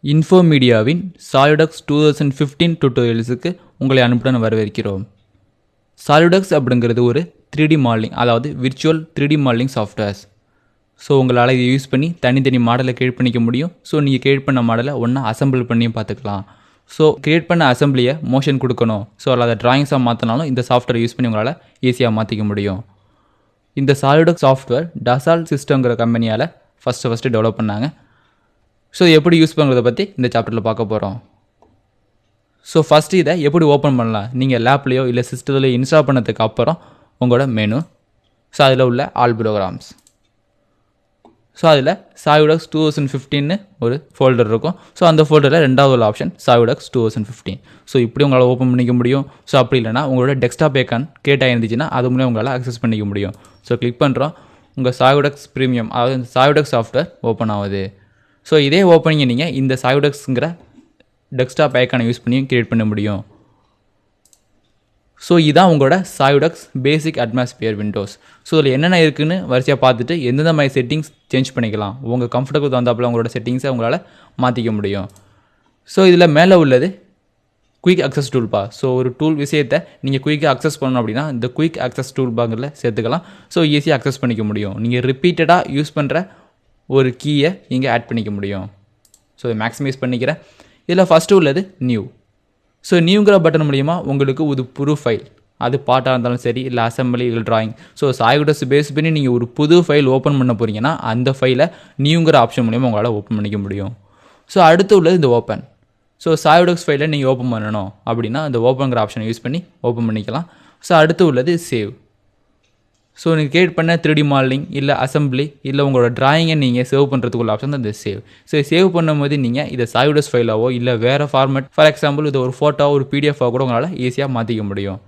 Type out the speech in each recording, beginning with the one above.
இன்ஃபோமீடியாவின் சாலிடக்ஸ் 2015 டுட்டோரியல்ஸுக்கு உங்களை அனுப்புடன் வரவேற்கிறோம். சாலிடக்ஸ் அப்படிங்கிறது ஒரு 3D மாடலிங், அதாவது virtual 3D modelling softwares. So உங்களால் இதை யூஸ் பண்ணி தனித்தனி மாடலை கிரியேட் பண்ணிக்க முடியும். ஸோ நீங்கள் கிரியேட் பண்ண மாடலை ஒன்றா அசம்பிள் பண்ணியும் பார்த்துக்கலாம். ஸோ கிரியேட் பண்ண அசம்பிளியை மோஷன் கொடுக்கணும், ஸோ அதை ட்ராயிங்ஸாக மாற்றினாலும் இந்த சாஃப்ட்வேர் யூஸ் பண்ணி உங்களால் ஈஸியாக மாற்றிக்க முடியும். இந்த சாலிடக்ஸ் சாஃப்ட்வேர் டசால்ட் சிஸ்டம்ங்கிற கம்பெனியால் ஃபஸ்ட்டு டெவலப் பண்ணாங்க. ஸோ எப்படி யூஸ் பண்ணுறதை பற்றி இந்த சாப்டரில் பார்க்க போகிறோம். ஸோ ஃபஸ்ட்டு இதை எப்படி ஓப்பன் பண்ணலாம், நீங்கள் லேப்லேயோ இல்லை சிஸ்டத்துலையோ இன்ஸ்டால் பண்ணதுக்கு அப்புறம் உங்களோட மெனு, ஸோ அதில் உள்ள ஆல் ப்ரோக்ராம்ஸ், ஸோ அதில் சாலிடக்ஸ் 2015 ஒரு ஃபோல்டர் இருக்கும். ஸோ அந்த ஃபோல்டரில் ரெண்டாவது ஆப்ஷன் சாலிடக்ஸ் 2015. ஸோ இப்படி உங்களால் ஓப்பன் பண்ணிக்க முடியும். ஸோ அப்படி இல்லைனா உங்களோட டெஸ்க்டாப் ஐக்கான் கிரியேட் ஆகிருந்துச்சுன்னா அது மூலம் உங்களால் அக்சஸ் பண்ணிக்க முடியும். ஸோ கிளிக் பண்ணுறோம், உங்கள் சாலிடக்ஸ் ப்ரீமியம், அதாவது இந்த சாலிடக்ஸ் சாஃப்ட்வேர் ஓப்பன் ஆகுது. ஸோ இதே ஓப்பனிங்கை நீங்கள் இந்த சாலிடக்ஸ்ங்கிற டெஸ்க்டாப் ஐக்கானை யூஸ் பண்ணி கிரியேட் பண்ண முடியும். ஸோ இதுதான் உங்களோட சாலிடக்ஸ் பேசிக் அட்மாஸ்பியர் விண்டோஸ். ஸோ இதில் என்னென்ன இருக்குதுன்னு வரிசையாக பார்த்துட்டு எந்தெந்த மாதிரி செட்டிங்ஸ் சேஞ்ச் பண்ணிக்கலாம், உங்கள் கம்ஃபர்டபுள் தகுந்தாப்பில் உங்களோட செட்டிங்ஸை உங்களால் மாற்றிக்க முடியும். ஸோ இதில் மேலே உள்ளது குயிக் அக்சஸ் டூல் பா. ஸோ ஒரு டூல் விஷயத்தை நீங்கள் குயிக்காக அக்சஸ் பண்ணணும் அப்படின்னா இந்த குயிக் அக்சஸ் டூல் பாங்கில் சேர்த்துக்கலாம். ஸோ ஈஸியாக அக்சஸ் பண்ணிக்க முடியும். நீங்கள் ரிப்பீட்டடாக யூஸ் பண்ணுற ஒரு கீயை இங்கே ஆட் பண்ணிக்க முடியும். ஸோ இதை மேக்ஸிமைஸ் பண்ணிக்கிறேன். இதில் ஃபஸ்ட்டு உள்ளது நியூ. ஸோ நியூங்கிற பட்டன் மூலிமா உங்களுக்கு ஒரு புது ஃபைல், அது பாட்டாக இருந்தாலும் சரி, இல்லை அசம்பிளி, இல்லை ட்ராயிங், ஸோ சாலிடக்ஸ் பேஸ் பண்ணி நீங்கள் ஒரு புது ஃபைல் ஓப்பன் பண்ண போகிறீங்கன்னா அந்த ஃபைலை நியூங்கிற ஆப்ஷன் மூலிமா உங்களால் ஓப்பன் பண்ணிக்க முடியும். ஸோ அடுத்து உள்ளது இந்த ஓப்பன். ஸோ சாலிடக்ஸ் ஃபைலை நீங்கள் ஓப்பன் பண்ணணும் அப்படின்னா இந்த ஓப்பன்கிற ஆப்ஷனை யூஸ் பண்ணி ஓப்பன் பண்ணிக்கலாம். ஸோ அடுத்து உள்ளது சேவ். ஸோ நீங்கள் கிரியேட் பண்ண 3D மாடலிங் இல்லை அசம்பிளி இல்லை உங்களோட ட்ராயிங்கை நீங்கள் சேவ் பண்ணுறதுக்குள்ள ஆப்ஷன் தான் இந்த சேவ். ஸோ சேவ் பண்ணும்போது நீங்கள் இதை சாலிடக்ஸ் ஃபைலாவோ இல்லை வேறு ஃபார்மேட், ஃபார் எக்ஸாம்பிள் இது ஒரு ஃபோட்டோ, ஒரு பிடிஎஃபாக கூட உங்களால் ஈஸியாக மாற்றிக்க முடியும்.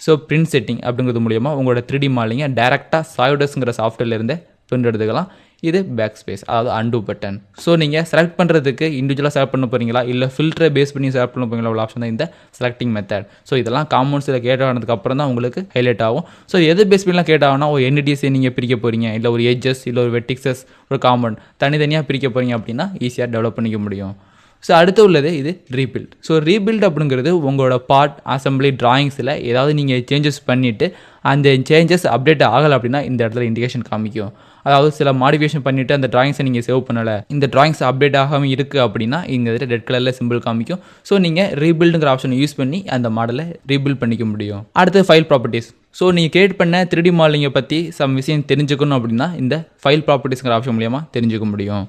ஸோ பிரிண்ட் செட்டிங் அப்படிங்கிறது மூலிமா உங்களோட 3D மாடலிங்கை டேரெக்டாக சாலிடக்ஸ்ங்கிற சாஃப்ட்வேர்லேருந்து பிரிண்ட் எடுத்துக்கலாம். இது பேக் ஸ்பேஸ், அதாவது அண்டு பட்டன். ஸோ நீங்கள் செலக்ட் பண்ணுறதுக்கு இண்டிவிஜுவலாக செலக்ட் பண்ண போகிறீங்களா இல்லை ஃபில்டரை பேஸ் பண்ணி செலக்ட் பண்ண போகிறீங்களா உள்ள ஆப்ஷன் தான் இந்த செலக்டிங் மெத்தட். ஸோ இதெல்லாம் காமௌண்ட்ஸில் கேட் ஆனதுக்கு அப்புறம் தான் உங்களுக்கு ஹைலைட் ஆகும். ஸோ எது பேஸ் பண்ணிலாம் கேட் ஆகும்னா ஒரு என்டிடிஸை நீங்கள் பிரிக்க போகிறீங்க, இல்லை ஒரு எட்ஜஸ், இல்லை ஒரு வெர்டிக்ஸஸ், ஒரு காம்பவுண்ட் தனித்தனியாக பிரிக்க போகிறீங்க அப்படின்னா ஈஸியாக டெவலப் பண்ணிக்க முடியும். ஸோ அடுத்து உள்ளது இது ரீபில்ட். ஸோ ரீபில்ட் அப்படிங்கிறது உங்களோட பார்ட், அசம்பிளி, ட்ராயிங்ஸில் ஏதாவது நீங்கள் சேஞ்சஸ் பண்ணிவிட்டு அந்த சேஞ்சஸ் அப்டேட் ஆகலை அப்படின்னா இந்த இடத்துல இண்டிகேஷன் காமிக்கும். அதாவது சில மாடிஃபிகேஷன் பண்ணிவிட்டு அந்த ட்ராயிங்ஸை நீங்கள் சேவ் பண்ணலை, இந்த ட்ராயிங்ஸ் அப்டேட் ஆகாமல் இருக்குது அப்படின்னா இந்த இதில் ரெட் கலரில் சிம்பிள் காமிக்கும். ஸோ நீங்கள் ரீபில்டுங்கிற ஆப்ஷனை யூஸ் பண்ணி அந்த மாடலை ரீபில்ட் பண்ணிக்க முடியும். அடுத்து ஃபைல் ப்ராப்பர்ட்டிஸ். ஸோ நீங்கள் கிரியேட் பண்ண 3D மாடலிங்கை பற்றி சம் விஷயம் தெரிஞ்சுக்கணும் அப்படின்னா இந்த ஃபைல் ப்ராப்பர்ட்டிஸ்ங்கிற ஆப்ஷன் மூலியமாக தெரிஞ்சுக்க முடியும்.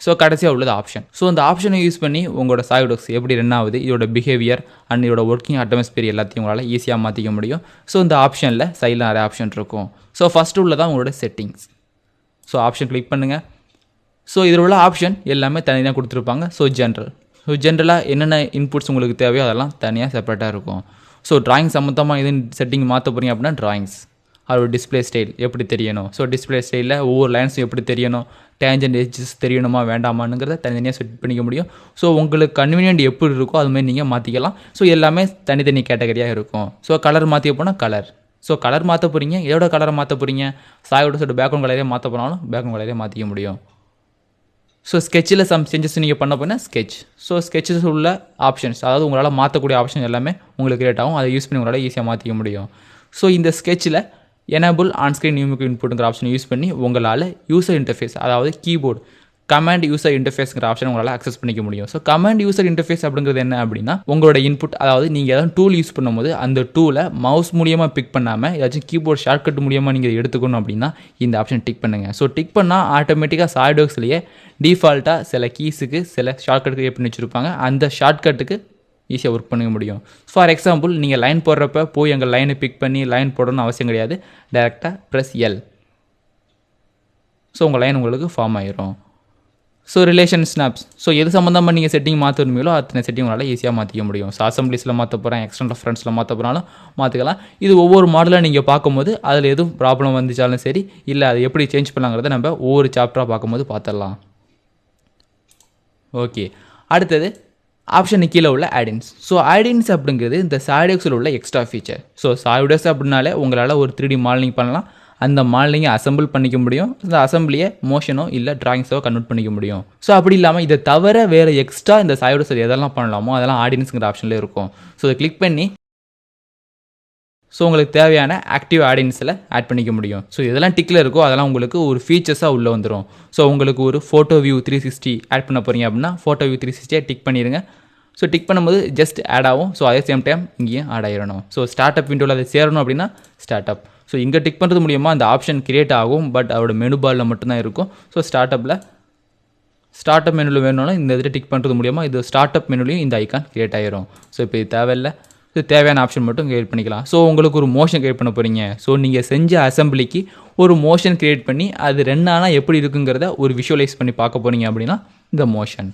ஸோ கடைசியாக உள்ளது ஆப்ஷன். ஸோ அந்த ஆப்ஷனை யூஸ் பண்ணி உங்களோட சாலிடக்ஸ் எப்படி ரன் ஆகுது, இதோட பிஹேவியர் அண்ட் இதோட ஒர்க்கிங் அட்மாஸ்பியர் எல்லாத்தையும் உங்களால் ஈஸியாக மாற்றிக்க முடியும். ஸோ இந்த ஆப்ஷனில் சைடில் நிறைய ஆப்ஷன் இருக்கும். ஸோ ஃபஸ்ட்டு உள்ளதான் உங்களோட செட்டிங்ஸ். ஸோ ஆப்ஷன் கிளிக் பண்ணுங்கள். ஸோ இதில் உள்ள ஆப்ஷன் எல்லாமே தனியாக கொடுத்துருப்பாங்க. ஸோ ஜென்ரலாக என்னென்ன இன்புட்ஸ் உங்களுக்கு தேவையோ அதெல்லாம் தனியாக செப்பரேட்டாக இருக்கும். ஸோ ட்ராயிங் சம்மந்தமாக எதுவும் செட்டிங் மாற்ற போகிறீங்க அப்படின்னா ட்ராயிங்ஸ், அதோட டிஸ்பிளே ஸ்டைல் எப்படி தெரியணும், ஸோ டிஸ்பிளே ஸ்டைலில் ஒவ்வொரு லைன்ஸும் எப்படி தெரியணும், டேஞ்சன்ட் எட்ஜஸ் தெரியணுமா வேண்டாமானுங்கிறத தனித்தனியாக செட் பண்ணிக்க முடியும். ஸோ உங்களுக்கு கன்வீனியன்ட் எப்படி இருக்கோ அதுமாதிரி நீங்கள் மாற்றிக்கலாம். ஸோ எல்லாமே தனித்தனி கேட்டகரியாக இருக்கும். ஸோ கலர் மாற்றிக்க போனால் கலர், ஸோ கலர் மாற்ற போகிறீங்க, எதோட கலரை மாற்ற போகிறீங்க, சாலிடக்ஸோட பேக்ரவுண்ட் கலரே மாற்ற போனாலும் பேக்ரவுண்ட் கலரே மாற்றிக்க முடியும். ஸோ ஸ்கெட்சில் சம் சேஞ்சஸ் நீங்கள் பண்ண போனால் ஸ்கெட்ச். ஸோ ஸ்கெட்சஸ் உள்ள ஆப்ஷன்ஸ், அதாவது உங்களால் மாற்றக்கூடிய ஆப்ஷன் எல்லாமே உங்களுக்கு கிரியேட் ஆகும். அதை யூஸ் பண்ணி உங்களால் ஈஸியாக மாற்றிக்க முடியும். ஸோ இந்த ஸ்கெட்சில் எனேபிள் ஆன்ஸ்க்ரீன் நியூமெரிக் இன்புட்டுங்கிற ஆப்ஷன் யூஸ் பண்ணி உங்களால் யூசர் இன்டர்ஃபேஸ், அதாவது கீபோர்டு கமாண்ட் யூசர் இன்டர்ஃபேஸ்ங்கிற ஆப்ஷன் உங்களால் அக்சஸ் பண்ணிக்க முடியும். ஸோ கமாண்ட் யூசர் இன்டர்ஃபேஸ் அப்படிங்கிறது என்ன அப்படின்னா உங்களோட இன்புட், அதாவது நீங்கள் ஏதாவது டூல் யூஸ் பண்ணும்போது அந்த டூலை மவுஸ் மூலியமாக பிக் பண்ணாமல் ஏதாச்சும் கீபோர்ட் ஷார்ட்கட் மூலியமாக நீங்கள் எடுத்துக்கணும் அப்படின்னா இந்த ஆப்ஷன் டிக் பண்ணுங்கள். ஸோ டிக் பண்ணால் ஆட்டோமேட்டிக்காக சாலிடக்ஸ்லேயே டிஃபால்ட்டாக சில கீஸுக்கு சில ஷார்ட்கட் கிரியேட் பண்ணி வச்சுருப்பாங்க. அந்த ஷார்ட்கட்டுக்கு ஈஸியாக ஒர்க் பண்ணிக்க முடியும். ஃபார் எக்ஸாம்பிள் நீங்கள் லைன் போடுறப்ப போய் எங்கள் லைனை பிக் பண்ணி லைன் போடணும்னு அவசியம் கிடையாது. டேரெக்டாக ப்ரெஸ் எல், ஸோ உங்கள் லைன் உங்களுக்கு ஃபார்ம் ஆகிரும். ஸோ ரிலேஷன் ஸ்னாப்ஸ், ஸோ எது சம்மந்தமாக நீங்கள் செட்டிங் மாற்ற விரும்புங்களோ அத்தனை செட்டிங் உங்களால் ஈஸியாக மாற்றிக்க முடியும். ஸோ அசம்பிளிஸில் மாற்ற போகிறேன், எக்ஸ்டர்னல் ரெஃபரன்ஸில் மாற்ற போகிறாலும் மாற்றிக்கலாம். இது ஒவ்வொரு மாடலாக நீங்கள் பார்க்கும்போது அதில் எதுவும் ப்ராப்ளம் வந்துச்சாலும் சரி, இல்லை அதை எப்படி சேஞ்ச் பண்ணலாங்கிறத நம்ம ஒவ்வொரு சாப்டராக பார்க்கும்போது பார்த்துடலாம். ஓகே, அடுத்தது ஆப்ஷனு கீழே உள்ள ஆடின்ஸ். ஸோ ஆடின்ஸ் அப்படிங்கிறது இந்த சாலிடக்ஸில் உள்ள எக்ஸ்ட்ரா ஃபீச்சர். ஸோ சாலிடக்ஸ் அப்படின்னாலே உங்களால் ஒரு 3D மாடலிங் பண்ணலாம், அந்த மாடலிங்கை அசம்பிள் பண்ணிக்க முடியும். இந்த அசம்பிளியை மோஷனோ இல்லை டிராயிங்ஸோ கன்வெர்ட் பண்ணிக்க முடியும். ஸோ அப்படி இல்லாமல் இதை தவிர வேறு எக்ஸ்ட்ரா இந்த சாயோடஸ் எதெல்லாம் பண்ணலாமோ அதெல்லாம் ஆடியன்ஸுங்கிற ஆப்ஷனில் இருக்கும். ஸோ இதை கிளிக் பண்ணி ஸோ உங்களுக்கு தேவையான ஆக்டிவ் ஆடியன்ஸில் ஆட் பண்ணிக்க முடியும். ஸோ இதெல்லாம் டிக்கில் இருக்கோ அதெல்லாம் உங்களுக்கு ஒரு ஃபீச்சர்ஸாக உள்ளே வந்துடும். ஸோ உங்களுக்கு ஒரு ஃபோட்டோ வியூ 360 ஆட் பண்ண போகிறீங்க அப்படின்னா ஃபோட்டோ வியூ 360 டிக் பண்ணிடுங்க. ஸோ டிக் பண்ணும்போது ஜஸ்ட் ஆட் ஆகும். ஸோ அதே சேம் டைம் இங்கேயும் ஆட் ஆகிடணும். ஸோ ஸ்டார்ட் அப் விண்டோவில் அதை சேரணும் அப்படின்னா ஸ்டார்ட் அப். ஸோ இங்கே டிக் பண்ணுறது மூலியமாக அந்த ஆப்ஷன் கிரியேட் ஆகும். பட் அதோட மெனு பாரில் மட்டும்தான் இருக்கும். ஸோ ஸ்டார்ட் அப் மெனுவில் வேணும்னா இந்த இதில் டிக் பண்ணுறது மூலியமாக இது ஸ்டார்ட் அப் மெனுலையும் இந்த ஐக்கான் கிரியேட் ஆகிரும். ஸோ இப்போ இது தேவையில்லை. ஸோ தேவையான ஆப்ஷன் மட்டும் கிரியேட் பண்ணிக்கலாம். ஸோ உங்களுக்கு ஒரு மோஷன் கிரியேட் பண்ண போகிறீங்க. ஸோ நீங்கள் செஞ்ச அசம்பிளிக்கு ஒரு மோஷன் கிரியேட் பண்ணி அது 2 ஆனால் எப்படி இருக்குங்கிறத ஒரு விஷுவலைஸ் பண்ணி பார்க்க போகிறீங்க அப்படின்னா இந்த மோஷன்.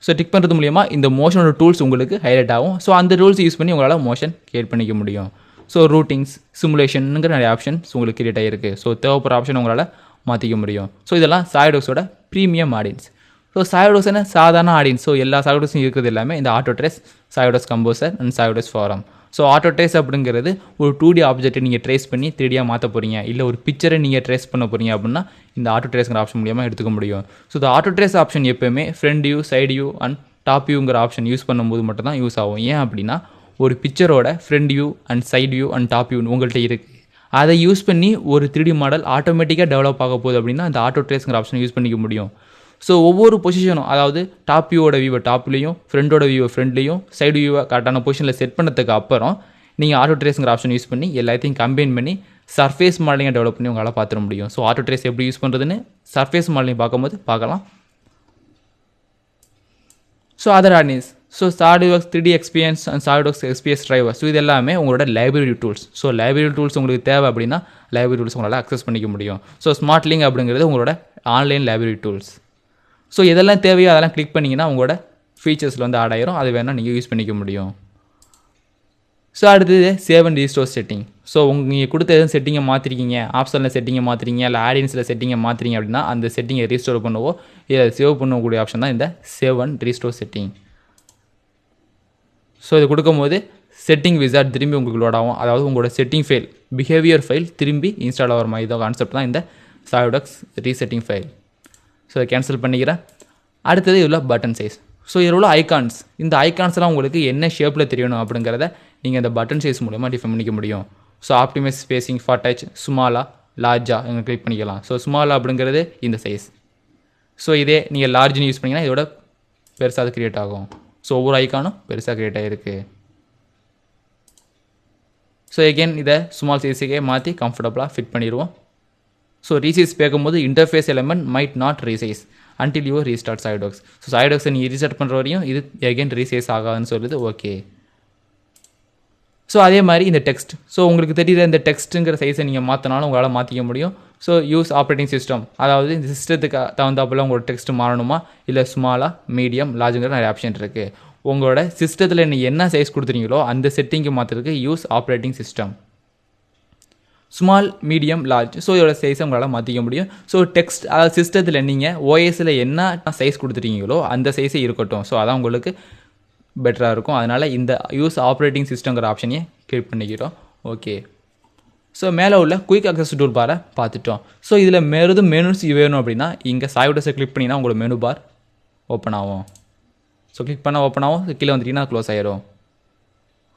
ஸோ டிக் பண்ணுறது மூலியமாக இந்த மோஷனோட டூல்ஸ் உங்களுக்கு ஹைலைட் ஆகும். ஸோ அந்த டூல்ஸ் யூஸ் பண்ணி உங்களால் மோஷன் கிரியேட் பண்ணிக்க முடியும். ஸோ ரூட்டிங்ஸ், சிமுலேஷனுங்கிற நிறைய ஆப்ஷன்ஸ் உங்களுக்கு கிரியேட் ஆகிருக்கு. ஸோ தேவைப்படுற ஆப்ஷன் உங்களால் மாற்றிக்க முடியும். ஸோ இதெல்லாம் சாயோடோஸோட ப்ரீமியம் ஆடியன்ஸ். ஸோ சாயோடோஸ் என்ன சாதாரண ஆடியன்ஸ். ஸோ எல்லா சாயோடோஸும் இருக்கிறது எல்லாமே இந்த ஆட்டோட்ரேஸ், சாயோடோஸ் கம்போசர் அண்ட் சாயோடோஸ் ஃபாரம். ஸோ ஆட்டோட்ரேஸ் அப்படிங்கிறது ஒரு 2D ஆப்ஜெக்ட்டை நீங்கள் ட்ரேஸ் பண்ணி 3Dயாக மாற்ற போகிறீங்க, இல்லை ஒரு பிக்சரை நீங்கள் ட்ரேஸ் பண்ண போகிறீங்க அப்படின்னா இந்த ஆட்டோட்ரேஸ்ங்கிற ஆப்ஷன் மூலியமாக எடுத்துக்க முடியும். ஸோ இந்த ஆட்டோட்ரேஸ் ஆப்ஷன் எப்போயுமே front view, side view and top வியூங்கிற ஆப்ஷன் யூஸ் பண்ணும்போது மட்டும் தான் யூஸ் ஆகும். ஏன் அப்படின்னா ஒரு பிக்சரோட front view and side view and top view உங்கள்கிட்ட இருக்குது. அதை யூஸ் பண்ணி ஒரு 3D மாடல் ஆட்டோமேட்டிக்காக டெவலப் ஆக போகுது அப்படின்னா அந்த ஆட்டோட்ரேஸ்ங்கிற ஆப்ஷன் யூஸ் பண்ணிக்க முடியும். ஸோ ஒவ்வொரு பொசிஷனும், அதாவது டாப் வியூவோட வியூவை டாப்லேயும், ஃப்ரண்டோட வியூவை ஃப்ரண்ட்லேயும், சைடு வியூவை கரெக்டான பொசிஷனில் செட் பண்ணதுக்கு அப்புறம் நீங்கள் ஆட்டோட்ரேஸ்ங்கிற ஆப்ஷன் யூஸ் பண்ணி எல்லாத்தையும் கம்பைன் பண்ணி சர்ஃபேஸ் மாடலிங்கை டெவலப் பண்ணி உங்களால் பார்த்துட முடியும். ஸோ ஆட்டோட்ரேஸ் எப்படி யூஸ் பண்ணுறதுன்னு சர்ஃபேஸ் மாடலிங் பார்க்கும்போது பார்க்கலாம். So other audience, so SolidWorks 3D experience and SolidWorks experience driver. So இது எல்லாமே உங்களோட library tools. So library tools உங்களுக்கு தேவை அப்படின்னா லைப்ரரி டூல்ஸ் உங்களால் அக்சஸ் பண்ணிக்க முடியும். ஸோ ஸ்மார்ட் லிங்க் அப்படிங்கிறது உங்களோட ஆன்லைன் லைப்ரரி டூல்ஸ். ஸோ எதெல்லாம் தேவையோ அதெல்லாம் கிளிக் பண்ணிங்கன்னா உங்களோட ஃபீச்சர்ஸில் வந்து ஆட் ஆயிரும். அது வேணால் நீங்கள் யூஸ் பண்ணிக்க முடியும். ஸோ அடுத்தது save and restore setting. So நீங்கள் கொடுத்த எதுவும் செட்டிங்கை மாற்றிருக்கீங்க, ஆப்ஷனில் செட்டிங்கை மாற்றுறீங்க, இல்லை ஆடியன்ஸில் செட்டிங்கை மாற்றுறீங்க அப்படின்னா அந்த செட்டிங்கை ரீஸ்டோர் பண்ணவோ இல்லை சேவ் பண்ணக்கூடிய ஆப்ஷன் தான் இந்த save and restore setting. So இது கொடுக்கும்போது செட்டிங் விசார்ட் திரும்பி உங்களுக்கு லோட் ஆகும். அதாவது உங்களோட செட்டிங் ஃபைல், பிஹேவியர் ஃபைல் திரும்பி இன்ஸ்டால் ஆகிற மாதிரி தான் கான்செப்ட் தான் இந்த SolidWorks resetting file. So cancel பண்ணிக்கிறேன். அடுத்தது இவ்வளோ பட்டன் சைஸ். ஸோ இதில் உள்ள ஐகான்ஸ், இந்த ஐகான்ஸ்லாம் உங்களுக்கு என்ன ஷேப்பில் தெரியணும் அப்படிங்கிறத நீங்கள் இந்த பட்டன் சைஸ் மூலமாக டிஃபைன் பண்ணிக்க முடியும். So optimise spacing for touch, ஸ்மாலா, லார்ஜா இங்கே கிளிக் பண்ணிக்கலாம். ஸோ ஸ்மாலா அப்படிங்கிறது இந்த சைஸ். ஸோ இதே நீங்கள் லார்ஜ்னு யூஸ் பண்ணிங்கன்னா இதோட பெருசாக அது க்ரியேட் ஆகும். ஸோ ஒவ்வொரு ஐக்கானும் பெருசாக க்ரியேட் ஆகிருக்கு. ஸோ எகெயின் இதை ஸ்மால் சைஸுக்கே மாற்றி கம்ஃபர்டபுளாக ஃபிட் பண்ணிடுவோம். ஸோ ரீசைஸ் பார்க்கும்போது interface element might not resize until you restart SolidWorks. So SolidWorks நீங்கள் ரீஸ்டார்ட் பண்ணுற வரையும் இது எகெயின் ரீசைஸ் ஆகாதுன்னு சொல்லுது. ஓகே. ஸோ அதே மாதிரி இந்த டெக்ஸ்ட், ஸோ உங்களுக்கு தெரியுற இந்த டெக்ஸ்ட்டுங்கிற சைஸை நீங்கள் மாற்றினாலும் உங்களால் மாற்றிக்க முடியும். ஸோ யூஸ் ஆப்ரேட்டிங் சிஸ்டம், அதாவது இந்த சிஸ்டத்துக்கு தகுந்தாப்பில் உங்களோட டெக்ஸ்ட் மாறணுமா இல்லை ஸ்மாலாக, மீடியம், லார்ஜுங்கிற நிறைய ஆப்ஷன் இருக்குது. உங்களோட சிஸ்டத்தில் நீங்கள் என்ன சைஸ் கொடுத்துறீங்களோ அந்த செட்டிங்கு மாற்றுறதுக்கு use operating system. Small, medium, large, so இதோட சைஸை உங்களால் மாற்றிக்க முடியும். ஸோ டெக்ஸ்ட், அதாவது சிஸ்டத்தில் நீங்கள் ஓஎஸில் என்ன சைஸ் கொடுத்துட்டீங்களோ அந்த சைஸே இருக்கட்டும். ஸோ அதான் உங்களுக்கு பெட்டராக இருக்கும். அதனால் இந்த யூஸ் ஆப்ரேட்டிங் சிஸ்டங்கிற ஆப்ஷனையே கிளிக் பண்ணிக்கிறோம். ஓகே. ஸோ மேலே உள்ள குயிக் அக்சஸ் டூல் பாரை பார்த்துட்டோம். ஸோ இதில் மேலும் மெனுஸ் வேணும் அப்படின்னா இங்கே SolidWorks கிளிக் பண்ணிங்கன்னா உங்களோட மெனு பார் ஓப்பன் ஆகும். ஸோ கிளிக் பண்ணால் ஓப்பன் ஆகும். கீழே வந்துட்டிங்கன்னா க்ளோஸ் ஆயிரும்.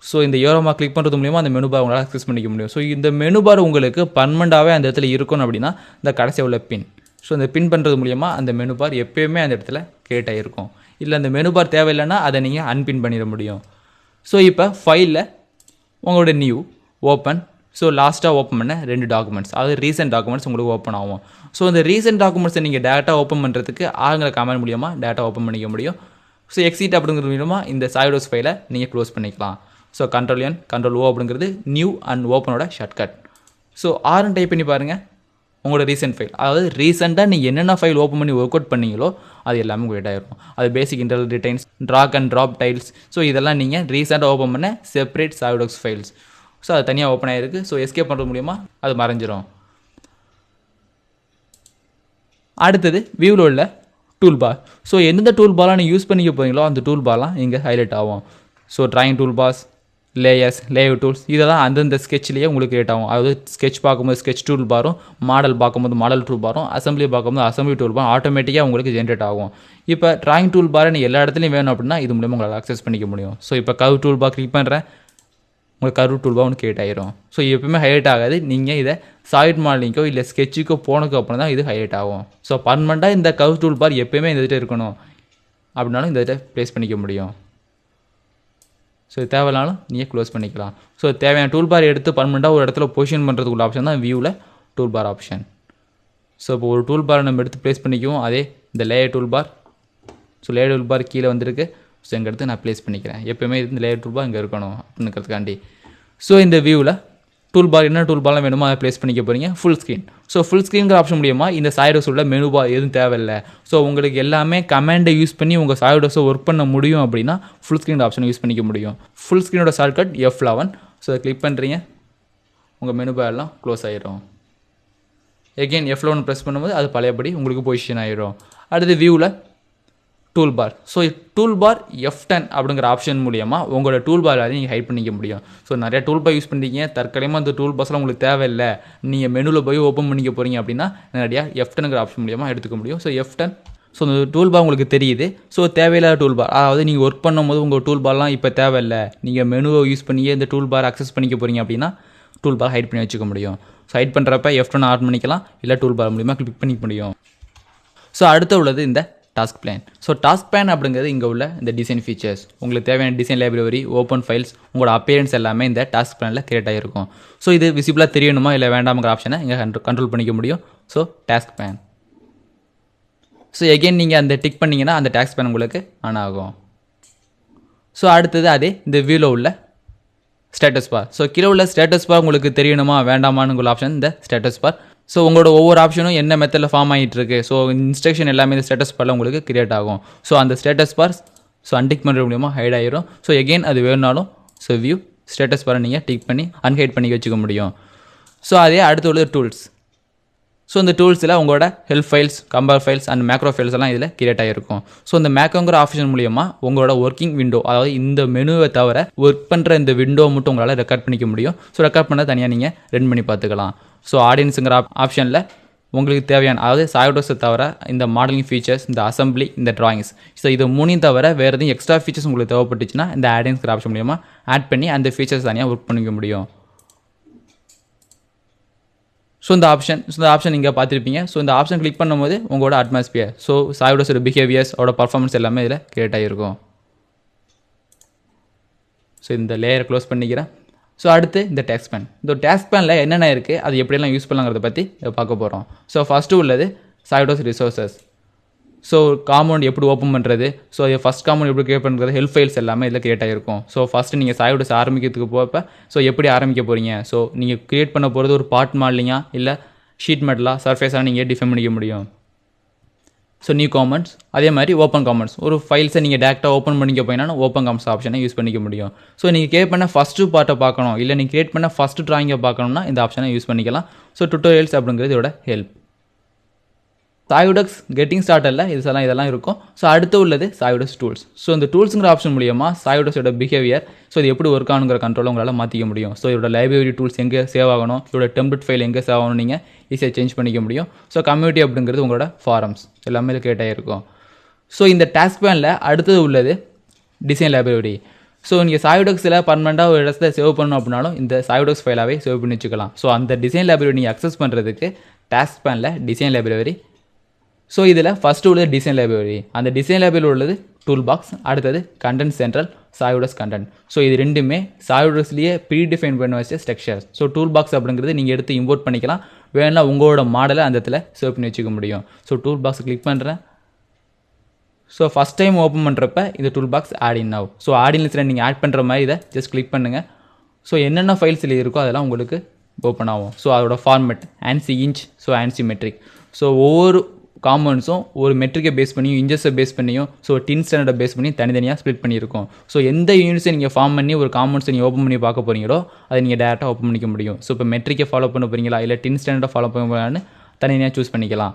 ஸோ இந்த ஏரோமா கிளிக் பண்ணுறது மூலிமா அந்த மெனு பார் உங்களால் அக்சஸ் பண்ணிக்க முடியும். ஸோ இந்த மெனு பார் உங்களுக்கு பர்மனெண்ட்டாகவே அந்த இடத்துல இருக்கணும் அப்படின்னா இந்த கடைசியாக உள்ள பின், ஸோ இந்த பின் பண்ணுறது மூலிமா அந்த மெனு பார் எப்போயுமே அந்த இடத்துல கிரியேட் ஆகிருக்கும். இல்லை அந்த மெனு பார் தேவையில்லைன்னா அதை நீங்கள் அன்பின் பண்ணிட முடியும். ஸோ இப்போ ஃபைலில் உங்களோட நியூ ஓப்பன், ஸோ லாஸ்ட்டாக ஓப்பன் பண்ண 2 டாக்குமெண்ட்ஸ், அதாவது ரீசெண்ட் டாக்குமெண்ட்ஸ் உங்களுக்கு ஓப்பன் ஆகும். ஸோ இந்த ரீசெண்ட் டாக்குமெண்ட்ஸை நீங்கள் டேரெக்டாக ஓப்பன் பண்ணுறதுக்கு ஆளுங்களை கமெண்ட் மூலியமாக டேரெக்டாக ஓப்பன் பண்ணிக்க முடியும். ஸோ எக்ஸிட் அப்படிங்கிறது மூலமாக இந்த SolidWorks ஃபைலை நீங்கள் க்ளோஸ் பண்ணிக்கலாம். ஸோ Ctrl+N, Ctrl+O அப்படிங்கிறது நியூ அண்ட் ஓப்பனோட ஷார்ட்கட். ஸோ ஆர்னு டைப் பண்ணி பாருங்கள் உங்களோட ரீசெண்ட் ஃபைல், அதாவது ரீசெண்டாக நீங்கள் என்னென்ன ஃபைல் ஓப்பன் பண்ணி ஒர்க் அவுட் பண்ணீங்களோ அது எல்லாமே கிரியேட் ஆகிருக்கும். அது basic internal details, drag and drop tiles, so இதெல்லாம் நீங்கள் ரீசெண்டாக ஓப்பன் பண்ண செப்பரேட் SolidWorks ஃபைல்ஸ். ஸோ அது தனியாக ஓப்பன் ஆகிருக்கு. ஸோ எஸ்கேப் பண்ணுறது மூலிமா அது மறைஞ்சிரும். அடுத்தது வியூவில் உள்ள டூல் பார். ஸோ எந்தெந்த டூல் பார்லாம் நீங்கள் யூஸ் பண்ணிக்க போகிறீங்களோ அந்த டூல் பார்லாம் இங்கே ஹைலைட் ஆகும். So drawing tool parse, layers, layout tools இதெல்லாம் அந்தந்த ஸ்கெட்ச்லேயே உங்களுக்கு கிரியேட் ஆகும். அதாவது ஸ்கெட்ச் பார்க்கும்போது ஸ்கெட்ச் டூல் பாரும், மாடல் பார்க்கும்போது மாடல் டூல் பாரும், அசம்பிளி பார்க்கும்போது அசம்பிளி டூல் பாரும் ஆட்டோமேட்டிக்காக உங்களுக்கு ஜென்ரேட் ஆகும். இப்போ ட்ராயிங் டூல் பாரை நீங்கள் எல்லா இடத்துலையும் வேணும் அப்படின்னா இது மூலமாக உங்களால் அக்சஸ் பண்ணிக்க முடியும். ஸோ இப்போ கர்வ் டூல் பார் கிளிக் பண்ணுறேன், உங்களுக்கு கர்வ் டூல் பார் ஒன்று கிரியேட் ஆகிரும். ஸோ எப்பவுமே ஹைலைட் ஆகாது. நீங்கள் இதை சாலிட் மாடலிங்கோ இல்லை ஸ்கெட்சுக்கோ போனதுக்கு அப்புறம் தான் இது ஹைலைட் ஆகும். ஸோ பர்மனெண்ட்டாக இந்த கர்வ் டூல் பார் எப்போயுமே இந்த இதில் இருக்கணும் அப்படின்னாலும் இந்த இதை ப்ளேஸ் பண்ணிக்க முடியும். ஸோ தேவையில்லாலும் நீங்கள் க்ளோஸ் பண்ணிக்கலாம். ஸோ தேவையான டூல் பார் எடுத்து பர்மனெண்ட்டாக ஒரு இடத்துல பொசிஷன் பண்ணுறதுக்குள்ள ஆப்ஷன் தான் வியூவில் டூல் பார் ஆப்ஷன். ஸோ இப்போ ஒரு டூல் பாரை நம்ம எடுத்து ப்ளேஸ் பண்ணிக்குவோம். அதே இந்த layer tool bar, so layer tool bar கீழே வந்திருக்கு. ஸோ இங்கே எடுத்து நான் ப்ளேஸ் பண்ணிக்கிறேன். எப்போயுமே இந்த லேயர் டூல் பார் இங்கே இருக்கணும் அப்படின்னுக்கிறதுக்காண்டி. ஸோ இந்த வியூவில் டூல் பார் என்ன டூல் பார்லாம் வேணுமோ அதை ப்ளேஸ் பண்ணிக்க போகிறீங்க. Full screen. ஸோ ஃபுல் ஸ்க்ரீன்கிற ஆப்ஷன் மூலியமாக இந்த சாலிட்வொர்க்ஸ் உள்ள மெனு பார் எதுவும் தேவையில்லை. ஸோ உங்களுக்கு எல்லாமே கமாண்டை யூஸ் பண்ணி உங்கள் சாலிட்வொர்க்ஸை ஒர்க் பண்ண முடியும் அப்படின்னா ஃபுல் ஸ்க்ரீன் ஆப்ஷனை யூஸ் பண்ணிக்க முடியும். ஃபுல் ஸ்க்ரீனோட ஷார்ட்கட் F11. ஸோ அதை கிளிக் பண்ணுறீங்க, உங்கள் மெனு பார் எல்லாம் க்ளோஸ் ஆகிரும். எகெயின் F11 ப்ரெஸ் பண்ணும்போது அது பழையபடி உங்களுக்கு பொசிஷன் ஆகிரும். அடுத்து வியூவில் tool bar. So tool bar F10 அப்படிங்கிற ஆப்ஷன் மூலியமாக உங்களோட டூல் பார் நீங்கள் ஹைட் பண்ணிக்க முடியும். ஸோ நிறையா டூல் பார் யூஸ் பண்ணிட்டீங்க, தற்காலிகமாக அந்த டூல் பார்ஸ்லாம் உங்களுக்கு தேவையில்லை, நீங்கள் மெனுவில் போய் ஓப்பன் பண்ணிக்க போகிறீங்க அப்படின்னா நிறையா F10ங்கிற ஆப்ஷன் மூலியமாக எடுத்துக்க முடியும். So F10. ஸோ இந்த டூல் பார் உங்களுக்கு தெரியுது. ஸோ தேவையில்லாத டூல் பார், அதாவது நீங்கள் ஒர்க் பண்ணும்போது உங்கள் டூல் பார்லாம் இப்போ தேவையில்லை, நீங்கள் மெனுவை யூஸ் பண்ணியே இந்த டூல் பார் அக்சஸ் பண்ணிக்க போகிறீங்க அப்படின்னா டூல் பார் ஹைட் பண்ணி வச்சுக்க முடியும். ஸோ ஹைட் பண்ணுறப்ப F10 ஆன் பண்ணிக்கலாம், இல்லை டூல் பார் மூலியமாக கிளிக் பண்ணிக்க முடியும். ஸோ அடுத்து உள்ளது இந்த task plan. So task plan அப்படிங்கிறது இங்கே உள்ள இந்த டிசைன் ஃபீச்சர்ஸ், உங்களுக்கு தேவையான டிசைன் லைப்ரரி, ஓப்பன் ஃபைல்ஸ், உங்களோட அப்பியரன்ஸ் எல்லாமே இந்த டாஸ்க் பிளானில் கிரியேட் ஆகிருக்கும். ஸோ இது விசிபிளாக தெரியணுமா இல்லை வேண்டாமங்கிற ஆப்ஷனை இங்கே கண்ட்ரோல் பண்ணிக்க முடியும். So task plan. So again நீங்கள் அந்த டிக் பண்ணிங்கன்னா அந்த டாஸ்க் பிளான் உங்களுக்கு ஆன் ஆகும். ஸோ அடுத்தது அதே இந்த வியூவில் உள்ள ஸ்டேட்டஸ் பார். ஸோ கீழே உள்ள ஸ்டேட்டஸ் பார் உங்களுக்கு தெரியணுமா வேண்டாமான்னு உள்ள ஆப்ஷன் இந்த ஸ்டேட்டஸ் பார். ஸோ உங்களோட ஒவ்வொரு ஆப்ஷனும் என்ன மெத்தடில் ஃபார்ம் ஆகிட்டு இருக்கு, ஸோ இன்ஸ்ட்ரக்ஷன் எல்லாமே இந்த ஸ்டேட்டஸ் பாரில் உங்களுக்கு கிரியேட் ஆகும். ஸோ அந்த ஸ்டேட்டஸ் பார் ஸோ அன்டிக் பண்ணுறது மூலியமாக ஹைட் ஆகிரும். ஸோ எகெயின் அது வேணுனாலும் ஸோ வியூ ஸ்டேட்டஸ் பாரை நீங்கள் டிக் பண்ணி அன்ஹைட் பண்ணி வச்சுக்க முடியும். ஸோ அதே அடுத்து உள்ளது டூல்ஸ். ஸோ இந்த டூல்ஸில் உங்களோட help files, compare files and macro files எல்லாம் இதில் கிரியேட் ஆகிருக்கும். ஸோ இந்த மேக்ரோங்கிற ஆப்ஷன் மூலியமாக உங்களோட ஒர்க்கிங் விண்டோ, அதாவது இந்த மெனுவை தவிர ஒர்க் பண்ணுற இந்த விண்டோ மட்டும் உங்களால் ரெக்கார்ட் பண்ணிக்க முடியும். ஸோ ரெக்கார்ட் பண்ண தனியாக நீங்கள் ரன் பண்ணி பார்த்துக்கலாம். ஸோ ஆடியன்ஸுங்கிற ஆப்ஷனில் உங்களுக்கு தேவையான, அதாவது சாலிட்வொர்க்ஸை தவிர இந்த மாடலிங் ஃபீச்சர்ஸ், இந்த அசம்பிளி, இந்த ட்ராயிங்ஸ், ஸோ இது மூணையும் தவிர வேறு எதுவும் எக்ஸ்ட்ரா ஃபீச்சர்ஸ் உங்களுக்கு தேவைப்பட்டுச்சுன்னா இந்த ஆடியன்ஸ்கிற ஆப்ஷன் மூலியமாக ஆட் பண்ணி அந்த ஃபீச்சர்ஸ் தனியாக ஒர்க் பண்ணிக்க முடியும். ஸோ இந்த ஆப்ஷன் நீங்கள் பார்த்துருப்பீங்க. ஸோ இந்த ஆப்ஷன் கிளிக் பண்ணும்போது உங்களோட அட்மாஸ்பியர், ஸோ சாலிட்வொர்க்ஸோட பிஹேவியர்ஸ், அதோட பர்ஃபார்மன்ஸ் எல்லாமே இதில் கிரியேட் ஆகிருக்கும். ஸோ இந்த லேயரை க்ளோஸ் பண்ணிக்கிறேன். ஸோ அடுத்து இந்த டாஸ்க் பிளான். இந்த டாஸ்க் பிளானில் என்னென்ன இருக்குது, அது எப்படியெல்லாம் யூஸ் பண்ணலாங்கிறத பற்றி பார்க்க போகிறோம். ஸோ ஃபஸ்ட்டு உள்ளது சாலிட்வொர்க்ஸ் ரிசோர்ஸஸ். ஸோ காம்பவுண்ட் எப்படி ஓப்பன் பண்ணுறது, ஸோ ஃபஸ்ட் காம்பவுண்ட் எப்படி கிரியேட் பண்ணுறது, ஹெல்ப் ஃபைல்ஸ் எல்லாமே இதில் கிரியேட் ஆகிருக்கும். ஸோ ஃபஸ்ட்டு நீங்கள் சாலிட்வொர்க்ஸ் ஆரம்பிக்கிறதுக்கு போகிறப்ப ஸோ எப்படி ஆரம்பிக்க போகிறீங்க, ஸோ நீங்கள் கிரியேட் பண்ண போகிறது ஒரு பார்ட் மாடலிங்கா இல்லை ஷீட் மெட்டலாக சர்ஃபேஸாக நீங்கள் டிஃபைன் பண்ணிக்க முடியும். ஸோ நியூ காமெண்ட்ஸ், அதே மாதிரி ஓப்பன் காமெண்ட்ஸ், ஒரு ஃபைல்ஸை நீங்கள் டேரெக்டாக ஓப்பன் பண்ணிக்க போயினா ஓப்பன் காமெண்ட்ஸ் ஆப்ஷனை யூஸ் பண்ணிக்க முடியும். ஸோ நீங்கள் கிரியேட் பண்ண ஃபஸ்ட்டு பார்ட்டை பார்க்கணும், இல்லை நீங்கள் கிரியேட் பண்ண ஃபஸ்ட்டு ட்ராயிங்கை பார்க்கணும்னா இந்த ஆப்ஷனை யூஸ் பண்ணிக்கலாம். ஸோ டுட்டோரியல்ஸ் அப்படிங்கிறது இதோட ஹெல்ப். சாலிட்வொர்க்ஸ் கெட்டிங் ஸ்டார்டரில் இதெல்லாம் இருக்கும். ஸோ அடுத்து உள்ளது சாலிட்வொர்க்ஸ் டூல்ஸ். ஸோ இந்த டூல்ஸுங்கிற ஆப்ஷன் மூலியமாக சாலிட்வொர்க்ஸோட பிஹேவியர், ஸோ இது எப்படி ஒர்க் ஆகுங்கிற கண்ட்ரோலை உங்களால் மாற்றிக்க முடியும். ஸோ இதோட லைப்ரரி டூல்ஸ் எங்கே சேவ் ஆகணும், இதோட டெம்ப்ளேட் ஃபைல் எங்கே சேவ் ஆகணும் நீங்கள் ஈஸியாக சேஞ்ச் பண்ணிக்க முடியும். ஸோ கம்யூனிட்டி அப்படிங்கிறது உங்களோட ஃபாரம்ஸ் எல்லாமே கிரியேட் ஆகிருக்கும். ஸோ இந்த டாஸ்க் பிளானில் அடுத்தது உள்ளது டிசைன் லைப்ரரி. ஸோ நீங்கள் சாலிட்வொர்க்ஸில் பர்மனெண்ட்டாக ஒரு இடத்துல சேவ் பண்ணணும் அப்படின்னாலும் இந்த சாலிட்வொர்க்ஸ் ஃபைலாகவே சேவ் பண்ணி வச்சுக்கலாம். ஸோ அந்த டிசைன் லைப்ரரி நீங்கள் அக்சஸ் பண்ணுறதுக்கு டாஸ்க் பிளானில் டிசைன் லைப்ரரி. ஸோ இதில் ஃபஸ்ட்டு உள்ளது டிசைன் லைப்ரரி. அந்த டிசைன் லைப்ரரியில் உள்ளது டூல் பாக்ஸ், அடுத்தது content central, SolidWorks content. So இது ரெண்டுமே சாலிட்வொர்க்ஸ்லேயே ப்ரீ டிஃபைன் பண்ண வச்ச ஸ்ட்ரக்சர்ஸ். ஸோ டூல் பாக்ஸ் அப்படிங்கிறது நீங்கள் எடுத்து இம்போர்ட் பண்ணிக்கலாம், வேணா உங்களோட மாடலை அந்த இடத்துல சேவ் பண்ணி வச்சுக்க முடியும். ஸோ டூல் பாக்ஸ் கிளிக் பண்ணுறேன். ஸோ ஃபஸ்ட் டைம் ஓப்பன் பண்ணுறப்ப இந்த tool box add in now. So add in லிஸ்ட்டில் நீங்கள் ஆட் பண்ணுற மாதிரி இதை ஜஸ்ட் கிளிக் பண்ணுங்கள். ஸோ என்னென்ன ஃபைல்ஸ் இருக்கோ அதெல்லாம் உங்களுக்கு ஓப்பன் ஆகும். ஸோ அதோட format ANSI inch, so ANSI metric. So ஒவ்வொரு காம்பவுண்ட்ஸும் ஒரு மெட்ரிக்கை பேஸ் பண்ணியும் இன்ச்சஸை பேஸ் பண்ணியும் ஸோ டின் ஸ்டாண்டர்டை பேஸ் பண்ணி தனித்தனியாக ஸ்ப்ளிட் பண்ணியிருக்கோம். ஸோ எந்த யூனிட்ஸை நீங்கள் ஃபார்ம் பண்ணி ஒரு காம்பவுண்ட்ஸை நீங்கள் ஓப்பன் பண்ணி பார்க்க போகிறீங்களோ அதை நீங்கள் டேரெக்டாக ஓப்பன் பண்ணிக்க முடியும். ஸோ இப்போ மெட்ரிக்கை ஃபாலோ பண்ண போகிறீங்களா இல்லை டின் ஸ்டாண்டர்டை ஃபாலோ பண்ண போகிறான்னு தனியாக சூஸ் பண்ணிக்கலாம்.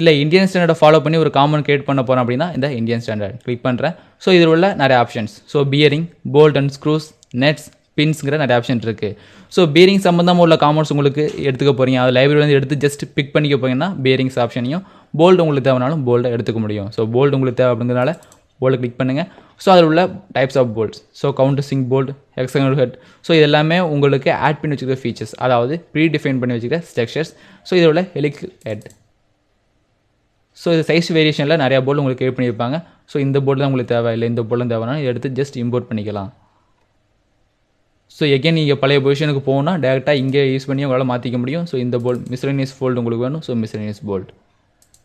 இல்லை இந்தியன் ஸ்டாண்டர்டை ஃபாலோ பண்ணி ஒரு காம்பவுண்ட் கிரியேட் பண்ண போகிறோம் அப்படின்னா இந்த இந்தியன் ஸ்டாண்டர்ட் கிளிக் பண்ணுறேன். ஸோ இதில் உள்ள நிறைய options, so bearing, bolt and screws, nuts, பின்ஸ்ங்கிற நிறைய ஆப்ஷன் இருக்குது. ஸோ பேரிங் சம்மந்தமாக உள்ள காமர்ஸ் உங்களுக்கு எடுத்துக்க போகிறீங்க, அது லைப்ரரி எடுத்து ஜஸ்ட் பிக் பண்ணிக்க போகிறீங்கன்னா பேரிங்ஸ் ஆப்ஷனையும், போல்டு உங்களுக்கு தேவைனாலும் போல்டை எடுத்துக்க முடியும். ஸோ போல்டு உங்களுக்கு தேவை அப்படிங்கிறனால போல்டு கிளிக் பண்ணுங்கள். ஸோ அதில் உள்ள types of bolts, so countersunk bolt, hexagonal head, so இது எல்லாமே உங்களுக்கு ஆட் பண்ணி வச்சுக்கிற ஃபீச்சர்ஸ், அதாவது ப்ரீ டிஃபைன் பண்ணி வச்சுக்கிற ஸ்ட்ரக்சர்ஸ். ஸோ இதில் உள்ள ஹெலிக்கல் ஹெட். ஸோ இது சைஸ் வேரியேஷனில் நிறையா போல்டு உங்களுக்கு கிரியேட் பண்ணியிருப்பாங்க. ஸோ இந்த போர்டு தான் உங்களுக்கு தேவை, இல்லை இந்த போர்டும் தேவைன்னா இதை எடுத்து ஜஸ்ட் இம்போர்ட் பண்ணிக்கலாம். ஸோ எகெயின் நீங்கள் பழைய பொசிஷனுக்கு போகணும்னா டேரெக்டாக இங்கே யூஸ் பண்ணி உங்களால் மாற்றிக்க முடியும். ஸோ இந்த போல்டு மிஸ்லேனியஸ் ஃபோல்டு உங்களுக்கு வேணும். So miscellaneous bolt.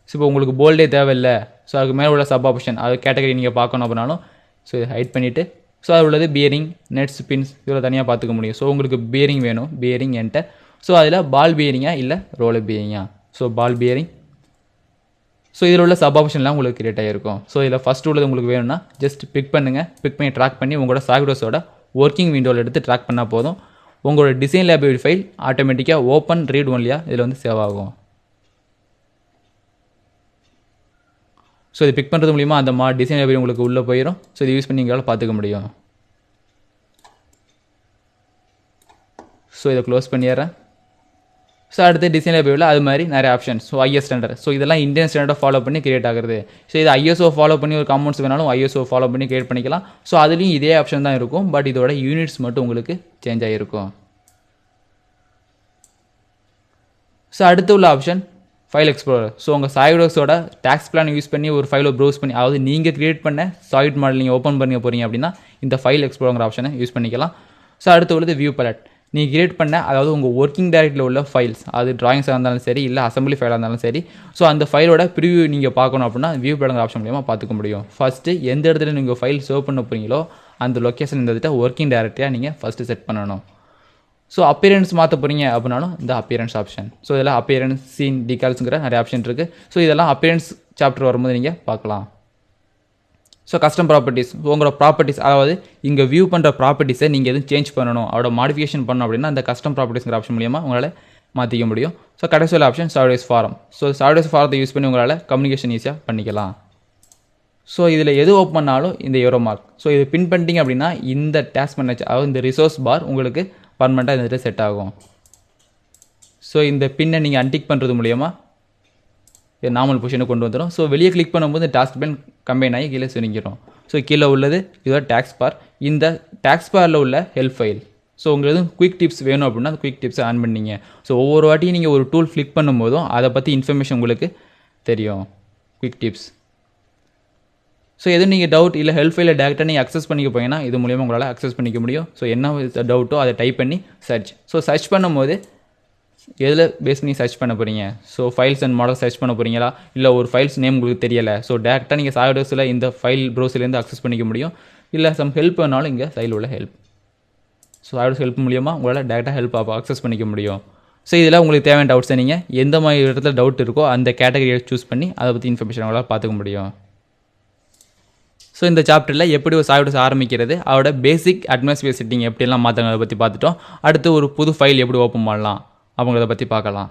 ஸோ இப்போ உங்களுக்கு போல்டே தேவையில்லை, ஸோ அதுக்கு மேலே உள்ள சப் ஆப்ஷன் அது கேட்டகரி நீங்கள் பார்க்கணும் அப்படின்னாலும் ஸோ இதை ஹைட் பண்ணிவிட்டு ஸோ அது உள்ளது பியரிங், நெட்ஸ், பின்ஸ் இதில் தனியாக பார்த்துக்க முடியும். ஸோ உங்களுக்கு பியரிங் வேணும், பியரிங் என்டர். ஸோ அதில் பால் பியரிங்கா இல்லை ரோலர் பியரிங்கா, ஸோ பால் பியரிங். ஸோ இதில் உள்ள சப் ஆப்ஷன்லாம் உங்களுக்கு கிரியேட் ஆகிருக்கும். ஸோ இதில் ஃபஸ்ட் உள்ளது உங்களுக்கு வேணும்னா ஜஸ்ட் பிக் பண்ணுங்கள். பிக் பண்ணி ட்ராக் பண்ணி உங்களோட சாஃப்ட்வேர்ஸோட ஒர்க்கிங் விண்டோவில் எடுத்து ட்ராக் பண்ணால் போதும். உங்களோட டிசைன் லைப்ரரி ஃபைல் ஆட்டோமேட்டிக்காக ஓப்பன் ரீட் ஒன்லியாக இதில் வந்து சேவ் ஆகும். ஸோ இது பிக் பண்ணுறது மூலிமா அந்த டிசைன் லைப்ரரி உங்களுக்கு உள்ளே போயிடும். ஸோ இது யூஸ் பண்ணி எங்களால் பார்த்துக்க முடியும். ஸோ இதை க்ளோஸ் பண்ணிடுறேன். ஸோ அடுத்து டிசைன் லைப்ரரியில் அது மாதிரி நிறைய options. So IS standard, so இதெல்லாம் இந்தியன் ஸ்டாண்டர்டை ஃபாலோ பண்ணி கிரியேட் ஆகுறது. ஸோ இது ஐஎஸ்ஓ ஃபாலோ பண்ணி ஒரு காம்பவுண்ட்ஸ் வேணாலும் ஐஎஸ்ஓ ஃபாலோ பண்ணி கிரியேட் பண்ணிக்கலாம். ஸோ அதுலேயும் இதே ஆப்ஷன் தான் இருக்கும், பட் இதோட யூனிட்ஸ் மட்டும் உங்களுக்கு சேஞ்ச் ஆகிருக்கும். ஸோ அடுத்து உள்ள ஆப்ஷன் ஃபைல் எக்ஸ்ப்ளோரர். ஸோ உங்கள் சாலிட்வொர்க்ஸோட டாக்ஸ் பிளான் யூஸ் பண்ணி ஒரு ஃபைலை ப்ரௌஸ் பண்ணி, அதாவது நீங்கள் கிரியேட் பண்ண சாலிட் மாடல் நீங்கள் ஓப்பன் பண்ண போகிறீங்க அப்படின்னா இந்த ஃபைல் எக்ஸ்ப்ளோரர் ஆப்ஷனை யூஸ் பண்ணிக்கலாம். ஸோ அடுத்து உள்ளது வியூ பலட். நீங்கள் கிரியேட் பண்ண, அதாவது உங்கள் ஒர்க்கிங் டைரக்டில் உள்ள ஃபைல்ஸ், அது ட்ராயிங்ஸாக இருந்தாலும் சரி இல்லை அசம்பிளி ஃபைலாக இருந்தாலும் சரி, ஸோ அந்த ஃபைலோட ப்ரிவியூ நீங்கள் பார்க்கணும் அப்படின்னா வியூ பலட் ஆப்ஷன் மூலியமாக பார்த்துக்க முடியும். ஃபஸ்ட்டு எந்த இடத்துல நீங்கள் ஃபைல் சேவ் பண்ண போகிறீங்களோ அந்த லொக்கேஷன் இந்த இடத்துல ஒர்க்கிங் டைரக்டரியாக நீங்கள் ஃபஸ்ட்டு செட் பண்ணணும். ஸோ அப்பியரன்ஸ் மாற்ற போகிறீங்க அப்படின்னாலும் இந்த அப்பியரன்ஸ் ஆப்ஷன். ஸோ இதெல்லாம் அப்பியரன்ஸ், சீன், டிகால்ஸுங்கிற நிறைய ஆப்ஷன் இருக்குது. ஸோ இதெல்லாம் அப்பியரன்ஸ் சாப்டர் வரும்போது நீங்கள் பார்க்கலாம். ஸோ கஸ்டம் ப்ராப்பர்ட்டிஸ், உங்களோட ப்ராப்பர்ட்டிஸ், அதாவது இங்கே வியூ பண்ணுற ப்ராப்பர்ட்டிஸை நீங்கள் எதுவும் சேஞ்ச் பண்ணணும், அதோட மாடிஃபிகேஷன் பண்ணணும் அப்படின்னா அந்த கஸ்டம் ப்ராப்பர்ட்டிஸ்ங்கிற ஆப்ஷன் மூலியமாக உங்களால் மாற்றிக்க முடியும். ஸோ கடைசியில் option softwares forum. So softwares ஃபாரத்தை யூஸ் பண்ணி உங்களால் கம்யூனிகேஷன் ஈஸியாக பண்ணிக்கலாம். ஸோ இதில் எது ஓப்பன் பண்ணாலும் இந்த ஏரோ மார்க், ஸோ இது பின் பண்ணிட்டீங்க அப்படின்னா இந்த டாஸ்க் மேனேஜர், அதாவது இந்த ரிசோர்ஸ் பார் உங்களுக்கு பர்மனெண்ட்டாக இந்த இடத்துல செட் ஆகும். ஸோ இந்த பின்னை நீங்கள் அன்டிக் பண்ணுறது மூலிமா நார்மல் பொசிஷனுக்கு கொண்டு வந்துடும். ஸோ வெளியே கிளிக் பண்ணும்போது டாஸ்க் பென் கம்பைன் ஆகி கீழே சுருங்கிடும். ஸோ கீழே உள்ளது இதோட டாக்ஸ் பார். இந்த டாக்ஸ் பாரில் உள்ள ஹெல்ப் ஃபைல். ஸோ உங்களுக்கு குயிக் டிப்ஸ் வேணும் அப்படின்னா அந்த குயிக் டிப்ஸை ஆன் பண்ணிங்க. ஸோ ஒவ்வொரு வாட்டியும் நீங்கள் ஒரு டூல் கிளிக் பண்ணும்போதும் அதை பற்றி இன்ஃபர்மேஷன் உங்களுக்கு தெரியும், குயிக் டிப்ஸ். ஸோ எதுவும் நீங்கள் டவுட் இல்லை ஹெல்ப் ஃபைலை டேரெக்டாக நீங்கள் அக்சஸ் பண்ணிக்க போங்கன்னா இது மூலியமாக உங்களால் அக்சஸ் பண்ணிக்க முடியும். ஸோ என்ன டவுட்டோ அதை டைப் பண்ணி சர்ச். ஸோ சர்ச் பண்ணும்போது எதில் பேஸ் பண்ணி சர்ச் பண்ண போகிறீங்க? So files and model search பண்ண போகிறீங்களா, இல்லை ஒரு ஃபைல்ஸ் நேம் உங்களுக்கு தெரியலை, ஸோ டேரெக்டாக நீங்கள் சாஃப்ட்வேர்ஸில் இந்த ஃபைல் ப்ரௌசர்லேருந்து அக்சஸ் பண்ணிக்க முடியும். இல்லை சம் ஹெல்ப் வேணாலும் இங்கே சைடில் உள்ள ஹெல்ப், ஸோ சாஃப்ட்வேர்ஸ் ஹெல்ப் மூலியமாக உங்களால் டேரெக்டாக ஹெல்ப் அக்சஸ் பண்ணிக்க முடியும். ஸோ இதில் உங்களுக்கு தேவையான டவுட்ஸை நீங்கள் எந்த மாதிரி இடத்துல டவுட் இருக்கோ அந்த கேட்டகரியை சூஸ் பண்ணி அதை பற்றி இன்ஃபர்மேஷன் உங்களால் பார்த்துக்க முடியும். ஸோ இந்த சாப்டரில் எப்படி ஒரு சாஃப்ட்வேர்ஸ் ஆரம்பிக்கிறது, அதோட பேசிக் அட்மாஸ்பியர் செட்டிங் எப்படியெல்லாம் மாற்றணும் அதை பற்றி பார்த்துட்டோம். அடுத்து ஒரு புது ஃபைல் எப்படி ஓப்பன் பண்ணலாம் அப்படிங்கிறத பற்றி பார்க்கலாம்.